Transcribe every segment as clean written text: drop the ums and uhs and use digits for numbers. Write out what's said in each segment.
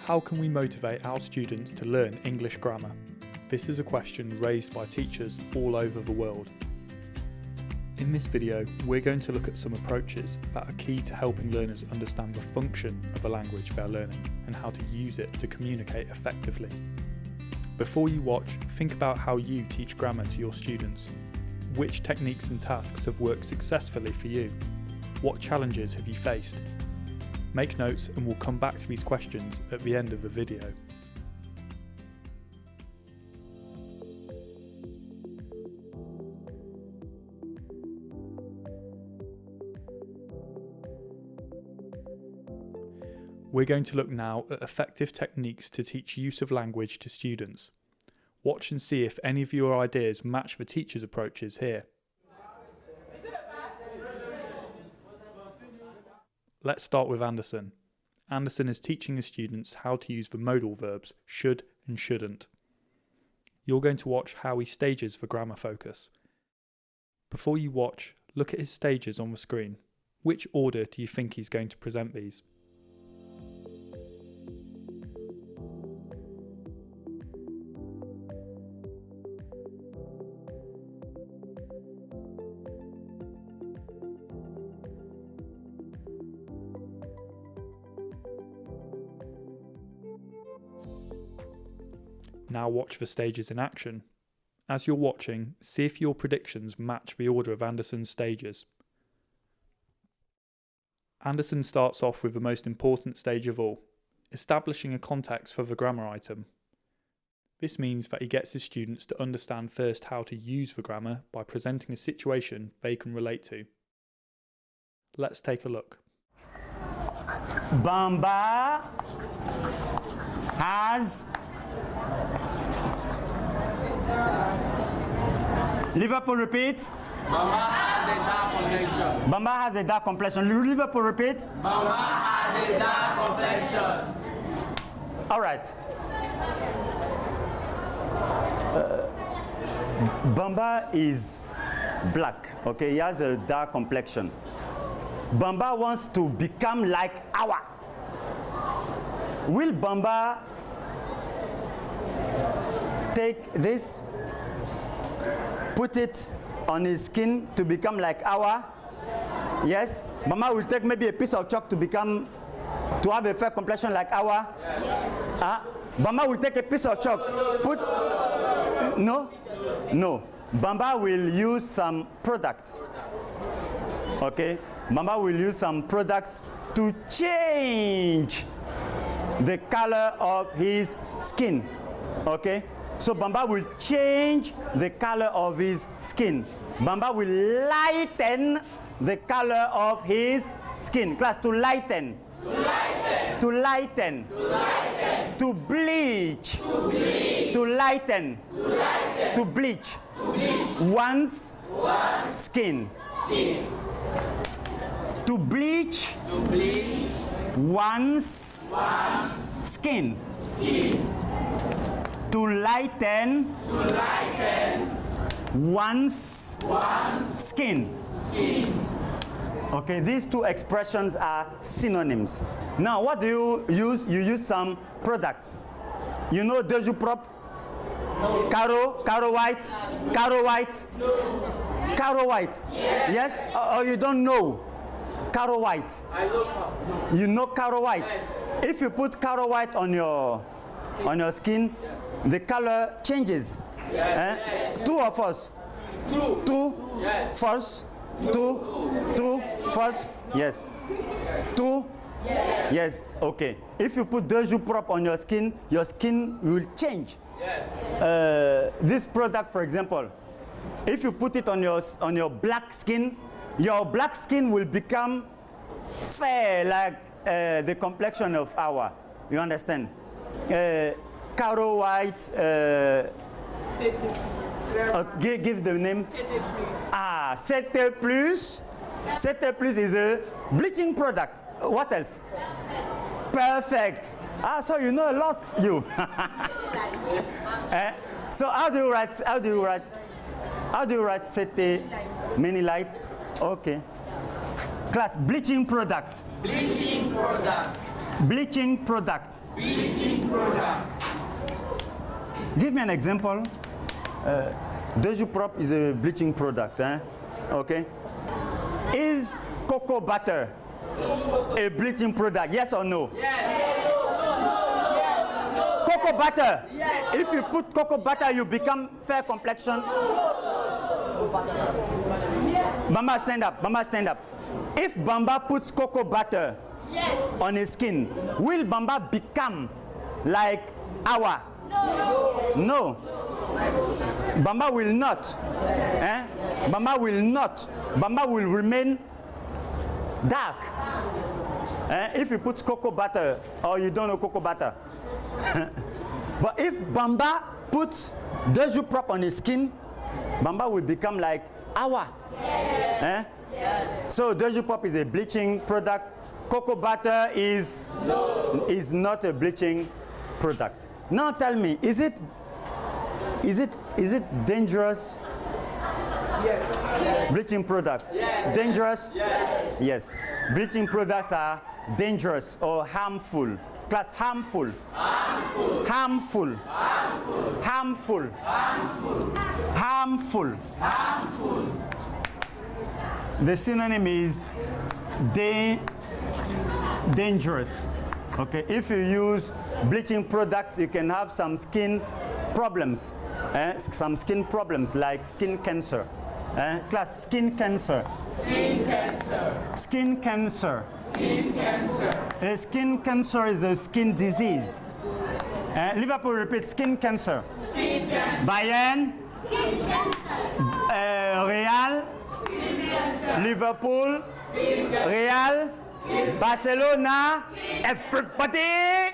How can we motivate our students to learn English grammar? This is a question raised by teachers all over the world. In this video, we're going to look at some approaches that are key to helping learners understand the function of a language they're learning and how to use it to communicate effectively. Before you watch, think about how you teach grammar to your students. Which techniques and tasks have worked successfully for you? What challenges have you faced? Make notes and we'll come back to these questions at the end of the video. We're going to look now at effective techniques to teach use of language to students. Watch and see if any of your ideas match the teacher's approaches here. Let's start with Anderson. Anderson is teaching his students how to use the modal verbs should and shouldn't. You're going to watch how he stages the grammar focus. Before you watch, look at his stages on the screen. Which order do you think he's going to present these? Now watch the stages in action. As you're watching, see if your predictions match the order of Anderson's stages. Anderson starts off with the most important stage of all, establishing a context for the grammar item. This means that he gets his students to understand first how to use the grammar by presenting a situation they can relate to. Let's take a look. Bamba has Liverpool, repeat. Bamba has a dark complexion. Bamba has a dark complexion. Liverpool, repeat. Bamba has a dark complexion. All right. Bamba is black. Okay, he has a dark complexion. Bamba wants to become like Awa. Will Bamba take this, put it on his skin to become like Awa? Yes. Bamba will take maybe a piece of chalk to have a fair complexion like Awa? Yes. Bamba will take a piece of chalk, No. Bamba will use some products. Okay. Bamba will use some products to change the color of his skin. Okay. So Bamba will change the color of his skin. Bamba will lighten the color of his skin. Class, to lighten. To lighten. To lighten. To lighten. To bleach. To bleach. To lighten. To lighten. To bleach. To bleach. One's skin. Skin. To bleach. To bleach. One's skin. Skin. To lighten one's skin. Okay, these two expressions are synonyms. Now, what do you use? You use some products. You know Deju Prop? No. Caro White? Caro White? No. Caro White? Yes? Or you don't know Caro White? I know Caro. You know Caro White? Yes. If you put Caro White on your skin, the color changes. Yes. Two of us. Two. Yes. False. Two. False. Yes. Two. Yes. Okay. If you put Deju Prop on your skin will change. Yes. This product, for example, if you put it on your black skin, your black skin will become fair like the complexion of Awa. You understand? Caro White, give the name. Sete Plus. Sete Plus is a bleaching product. What else? Perfect. So you know a lot, you. So how do you write Sete many light? Okay. Class, bleaching product. Bleaching product. Bleaching product. Bleaching product. Give me an example. Prop is a bleaching product. Okay. Is cocoa butter a bleaching product? Yes or no? Yes. Cocoa butter. Yes. If you put cocoa butter, you become fair complexion. Bamba, stand up. Bamba, stand up. If Bamba puts cocoa butter on his skin, will Bamba become like Awa? No. Bamba will not. Bamba will not. Bamba will remain dark. If you put cocoa butter, or you don't know cocoa butter. But if Bamba puts Prop on his skin, Bamba will become like Awa. Yes. So Prop is a bleaching product. Cocoa butter is not a bleaching product. Now tell me, is it dangerous? Yes. Bleaching product. Yes. Dangerous? Yes. Yes. Bleaching products are dangerous or harmful. Class, harmful. Harmful. Harmful. Harmful. Harmful. Harmful. Harmful. Harmful. The synonym is dangerous. Okay. If you use bleaching products, you can have some skin problems. Some skin problems like skin cancer. Class, skin cancer. Skin cancer. Skin cancer. Skin cancer. Skin cancer is a skin disease. Liverpool, repeat, skin cancer. Skin cancer. Bayern, Skin cancer. Real, Skin cancer. Liverpool, Skin cancer. Real, Barcelona, everybody.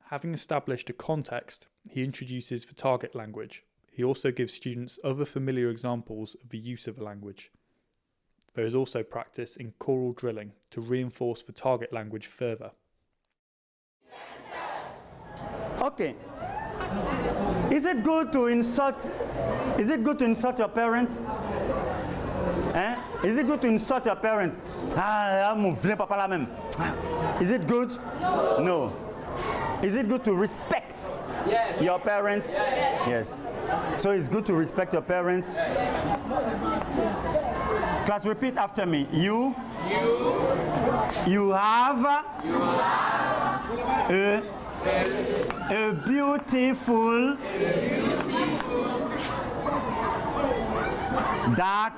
Having established a context, he introduces the target language. He also gives students other familiar examples of the use of a language. There is also practice in choral drilling to reinforce the target language further. Okay. Is it good to insult your parents? Is it good to insult your parents? Is it good? No. Is it good to respect your parents? Yes. So it's good to respect your parents. Class, repeat after me. You have a beautiful dark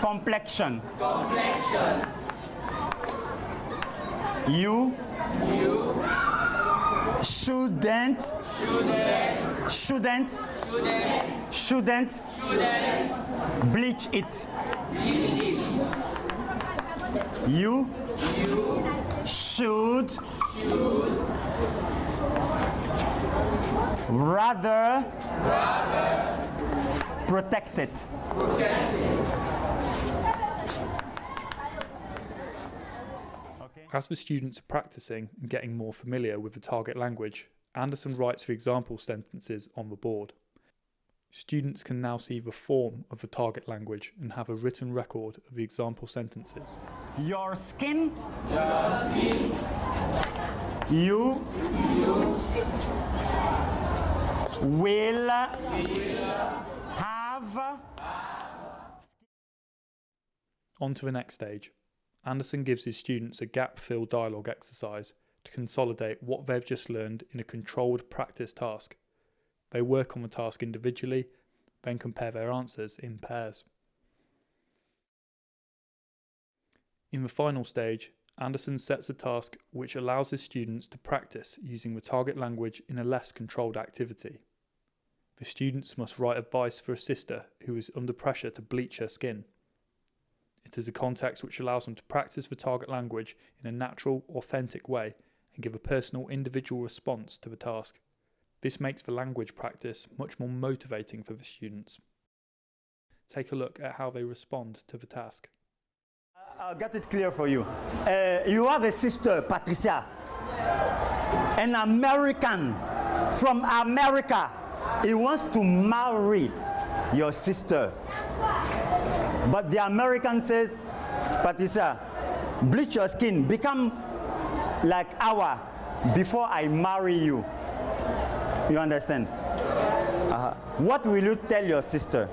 complexion. You shouldn't bleach it. You should rather protect it. As the students are practicing and getting more familiar with the target language, Anderson writes the example sentences on the board. Students can now see the form of the target language and have a written record of the example sentences. Your skin, you will have. On to the next stage. Anderson gives his students a gap-fill dialogue exercise to consolidate what they've just learned in a controlled practice task. They work on the task individually, then compare their answers in pairs. In the final stage, Anderson sets a task which allows his students to practice using the target language in a less controlled activity. The students must write advice for a sister who is under pressure to bleach her skin. It is a context which allows them to practice the target language in a natural, authentic way and give a personal, individual response to the task. This makes the language practice much more motivating for the students. Take a look at how they respond to the task. I'll get it clear for you. You have a sister, Patricia, an American from America. He wants to marry your sister. But the American says, Patricia, bleach your skin, become like hour before I marry you. You understand? What will you tell your sister?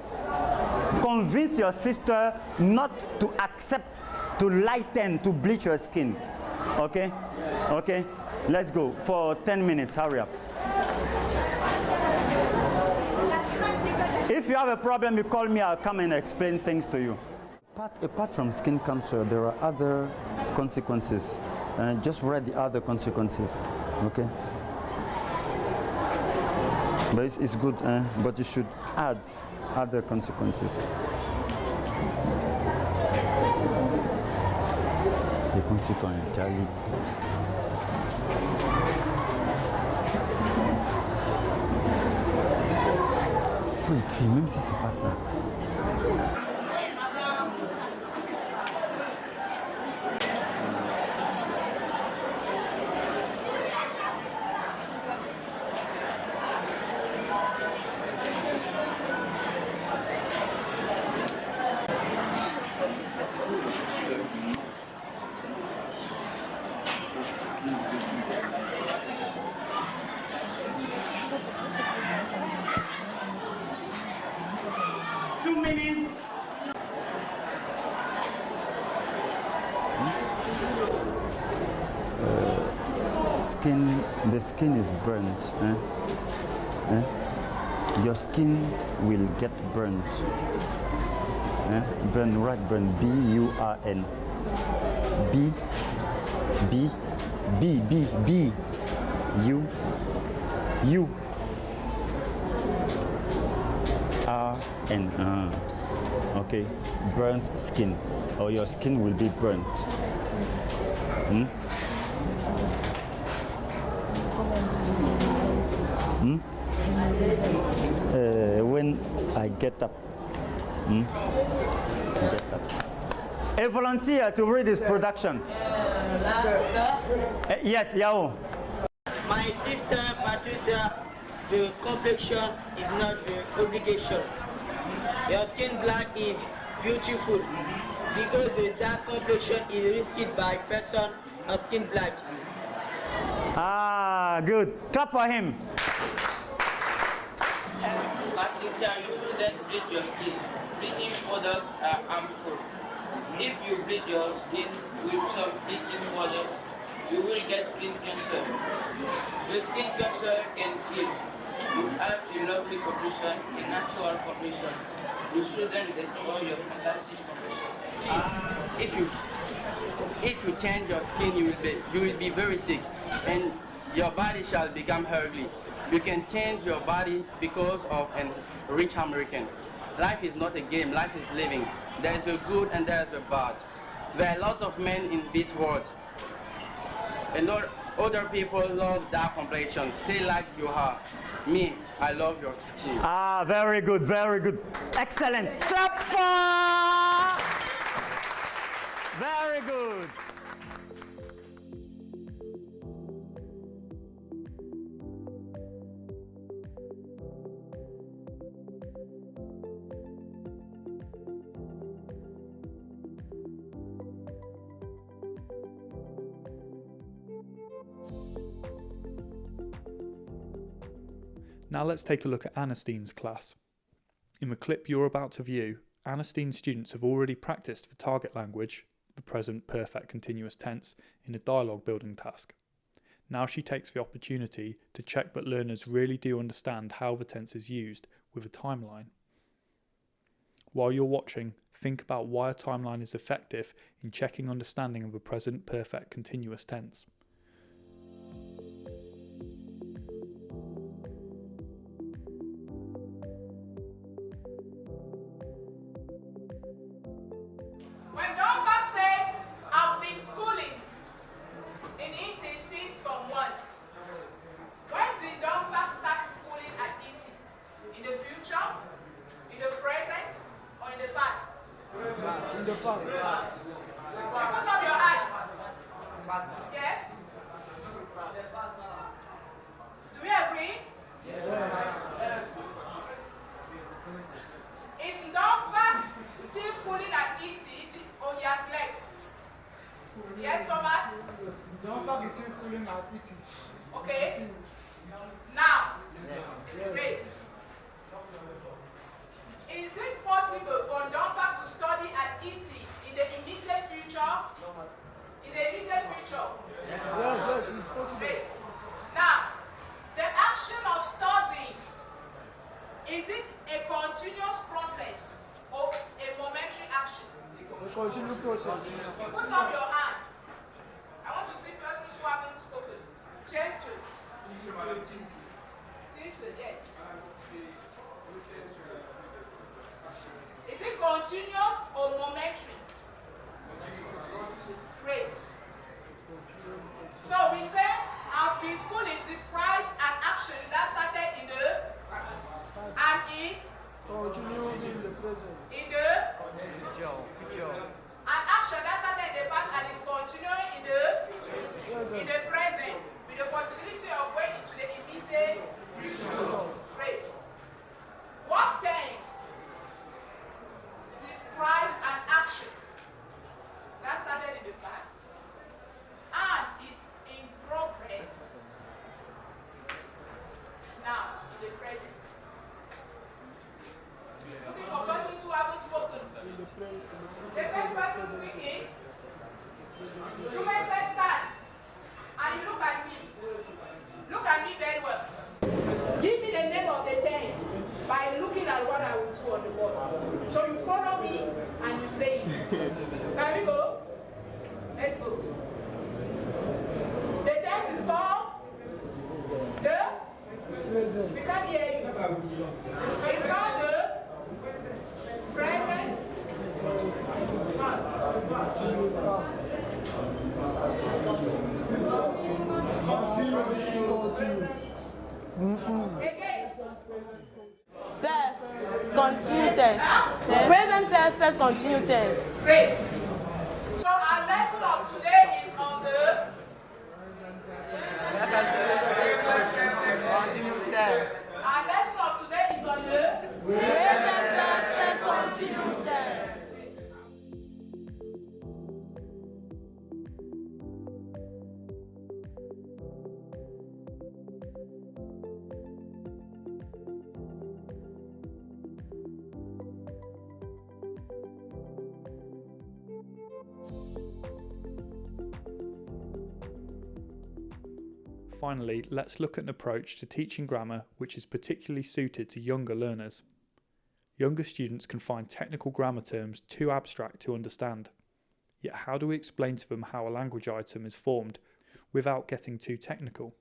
Convince your sister not to accept, to lighten, to bleach your skin. Okay? Okay? Let's go for 10 minutes. Hurry up. If you have a problem, you call me. I'll come and explain things to you. Apart from skin cancer, there are other consequences. Just read the other consequences. Okay? But it's good, but you should add other consequences. Les conséquences terribles. Faut écrire, même si c'est pas ça. The skin is burnt. Your skin will get burnt. Burn, right? Burn. B-U-R-N. B. U-R-N. Okay. Burnt skin. Or your skin will be burnt. When I get up. A volunteer to read this production. Yes, Yao. My sister Patricia, the complexion is not the obligation. Your skin black is beautiful because the dark complexion is risked by person of skin black. Ah, good. Clap for him. Patricia, you shouldn't bleach your skin. Bleaching products are harmful. If you bleach your skin with some bleaching product, you will get skin cancer. The skin cancer can kill. You have a lovely complexion, a natural complexion. You shouldn't destroy your fantastic complexion. If you change your skin, you will be very sick, and your body shall become ugly. You can change your body because of a rich American. Life is not a game, life is living. There is the good and there is the bad. There are a lot of men in this world. And other people love dark complexion. Stay like you are. Me, I love your skin. Ah, very good, very good. Excellent. Clap for! Very good. Now let's take a look at Ernestine's class. In the clip you're about to view, Ernestine's students have already practiced the target language, the present perfect continuous tense, in a dialogue building task. Now she takes the opportunity to check that learners really do understand how the tense is used with a timeline. While you're watching, think about why a timeline is effective in checking understanding of the present perfect continuous tense. When Donfak says, I've been schooling, in Iti since from 1. When did Donfak start schooling at Iti? In the future, in the present, or in the past? In the past. You put up your hand. Yes? still schooling at ET. Okay. Now, great. Is it possible for Donfak to study at ET in the immediate future? In the immediate future? Yes, it's possible. Great. Now, the action of studying, is it a continuous process or a momentary action? A continuous process. You put up your hand. I want to see persons who haven't spoken. Change to. Yes. Is it continuous or momentary? Great. So we say, I've been schooling describes an action that started in the and is Continuing in the present. in the Future. an action that started in the past and is continuing in the present with the possibility of going into the immediate future. Great. What tense describes an action that started in the past and is in progress now in the present? Looking for persons who haven't spoken. The same person speaking, you may say stand, and you look at me. Look at me very well. Give me the name of the tense by looking at what I will do on the board. So you follow me and you say it. Can we go? Let's go. The tense is called the. We can't hear you. It's called the present. Again. Past continue tense. Present perfect continue tense. Great. So our lesson of today is on the Continuous tense. our lesson of today is on the Present perfect continue tense. Finally, let's look at an approach to teaching grammar which is particularly suited to younger learners. Younger students can find technical grammar terms too abstract to understand. Yet how do we explain to them how a language item is formed without getting too technical?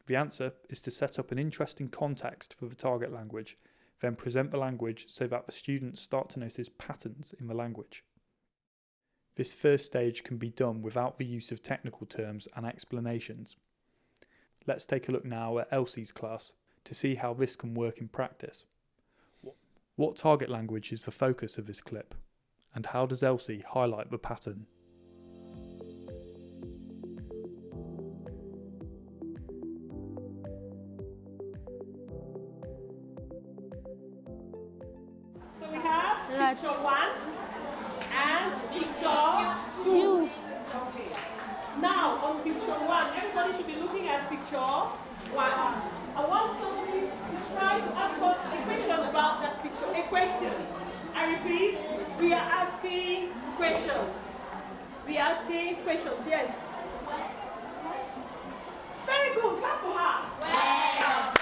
The answer is to set up an interesting context for the target language, then present the language so that the students start to notice patterns in the language. This first stage can be done without the use of technical terms and explanations. Let's take a look now at Elsie's class to see how this can work in practice. What target language is the focus of this clip? And how does Elsie highlight the pattern? So we have picture 1 and picture 2. Okay. Now on picture 1, everybody should be looking at picture 1. I want somebody to try to ask us a question about that picture. A question. I repeat, we are asking questions. We are asking questions, yes. Very good, clap for her. Well.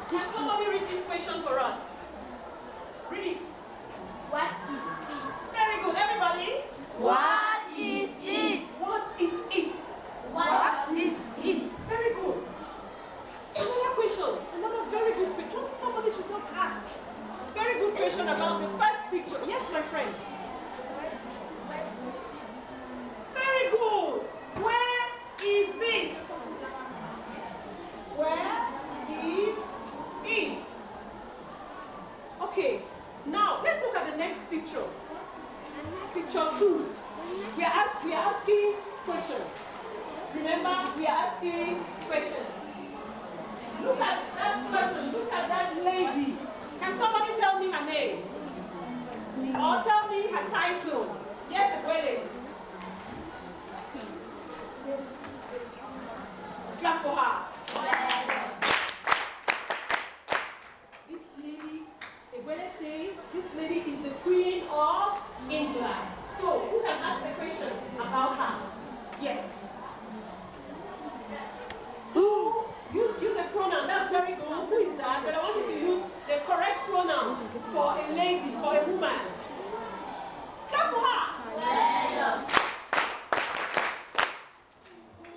Can somebody read this question for us? Read it. What is it? Very good, everybody. What is it? What is it? What is it? Very good. Another question. Another very good question. Just somebody should just ask. Very good question about the first picture. Yes, my friend. Very good. Where is it? Where is it? Okay. Now let's look at the next picture. Picture 2. We are asking questions. Remember, we are asking questions. Look at that person. Look at that lady. Can somebody tell me her name? Or tell me her title? Yes, wait. Clap for her. This lady, Ebele says, this lady is the Queen of England. So, who can ask a question about her? Yes. Use a pronoun. That's very good. Who is that? But I want you to use the correct pronoun for a lady, for a woman. Clap for her.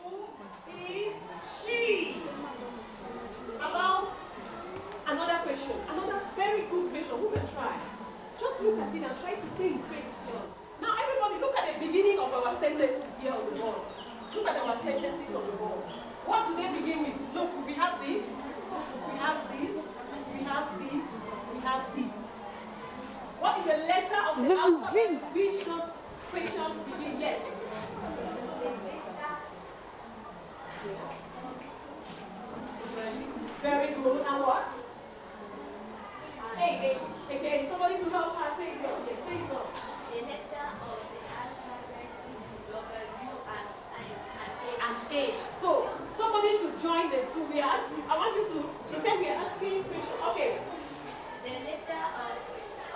Who is she? About another question. Another very good question. Who can try? Just look at it and try to think question. Now everybody look at the beginning of our sentences here on the board. Look at our sentences on the board. What do they begin with? Look, we have this, we have this, we have this, we have this. What is the letter of the alphabet which those questions begin? Yes. Very good. And what? H. Again, somebody to help her say it. Yes, say it. The letter of the alphabet is W and H. So somebody should join the two. We are asking, I want you to, she said we are asking question. Okay. The letter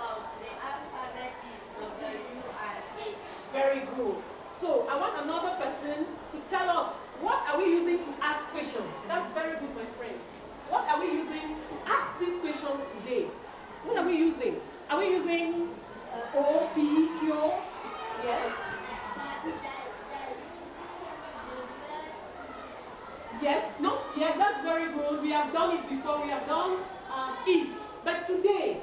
of the alphabet is W and H. Very good. So I want another person to tell us what are we using to ask questions. That's very good, my friend. What are we using to ask these questions today? What are we using? Are we using O, P, Q? Yes. Yes, no, yes, that's very good. We have done it before. We have done is. But today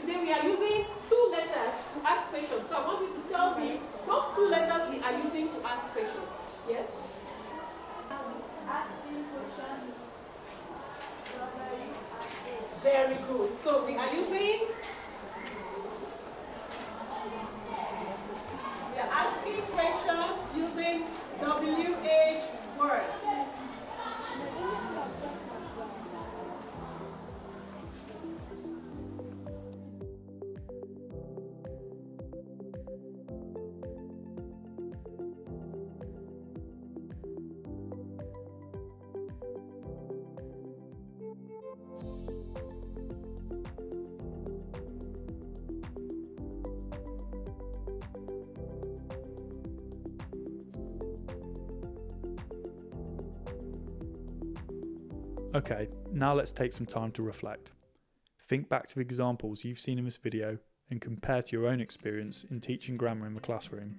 we are using two letters to ask questions. So I want you to tell me those two letters we are using to ask questions. Yes? Asking questions. Very good. So we are asking questions using WH words. Okay, now let's take some time to reflect. Think back to the examples you've seen in this video and compare to your own experience in teaching grammar in the classroom.